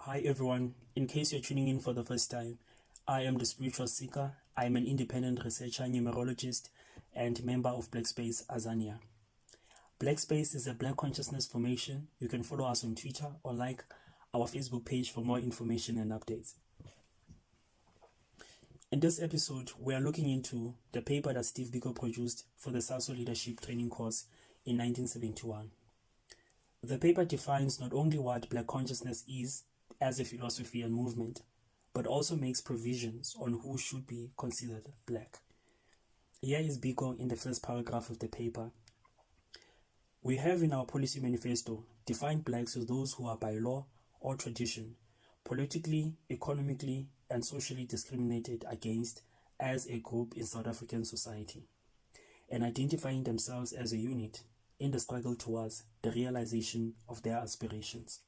Hi everyone, in case you're tuning in for the first time, I am the Spiritual Seeker. I am an independent researcher, numerologist, and member of Black Space Azania. Black Space is a Black consciousness formation. You can follow us on Twitter or like our Facebook page for more information and updates. In this episode, we are looking into the paper that Steve Biko produced for the Saso Leadership Training course in 1971. The paper defines not only what Black consciousness is as a philosophy and movement, but also makes provisions on who should be considered Black. Here is Biko in the first paragraph of the paper. We have in our policy manifesto defined Blacks as those who are by law or tradition, politically, economically, and socially discriminated against as a group in South African society, and identifying themselves as a unit in the struggle towards the realization of their aspirations.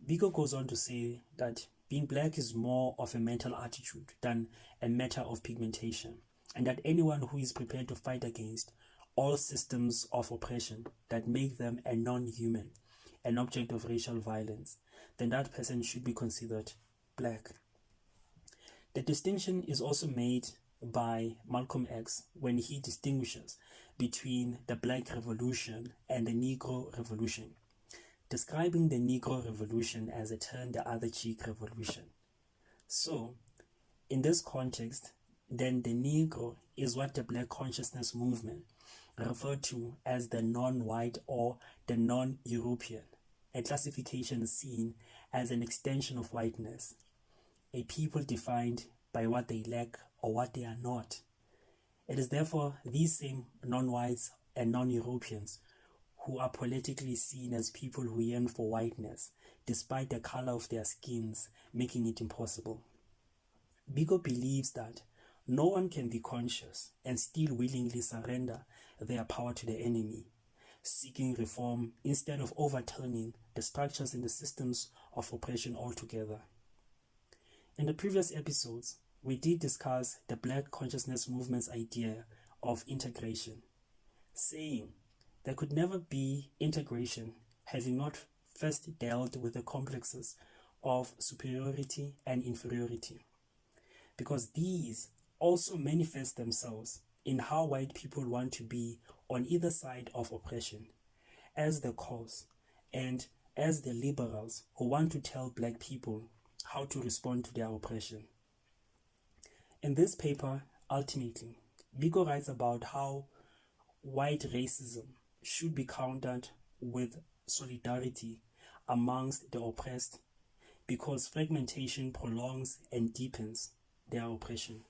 Biko goes on to say that being Black is more of a mental attitude than a matter of pigmentation, and that anyone who is prepared to fight against all systems of oppression that make them a non-human, an object of racial violence, then that person should be considered Black. The distinction is also made by Malcolm X when he distinguishes between the Black Revolution and the Negro Revolution, describing the Negro Revolution as a turn the other cheek revolution. So, in this context, then the Negro is what the Black consciousness movement referred to as the non-white or the non-European, a classification seen as an extension of whiteness, a people defined by what they lack or what they are not. It is therefore these same non-whites and non-Europeans who are politically seen as people who yearn for whiteness, despite the color of their skins making it impossible. Biko believes that no one can be conscious and still willingly surrender their power to the enemy, seeking reform instead of overturning the structures and the systems of oppression altogether. In the previous episodes, we did discuss the Black consciousness movement's idea of integration, saying there could never be integration having not first dealt with the complexes of superiority and inferiority, because these also manifest themselves in how white people want to be on either side of oppression as the cause, and as the liberals who want to tell Black people how to respond to their oppression. In this paper, ultimately, Biko writes about how white racism should be countered with solidarity amongst the oppressed, because fragmentation prolongs and deepens their oppression.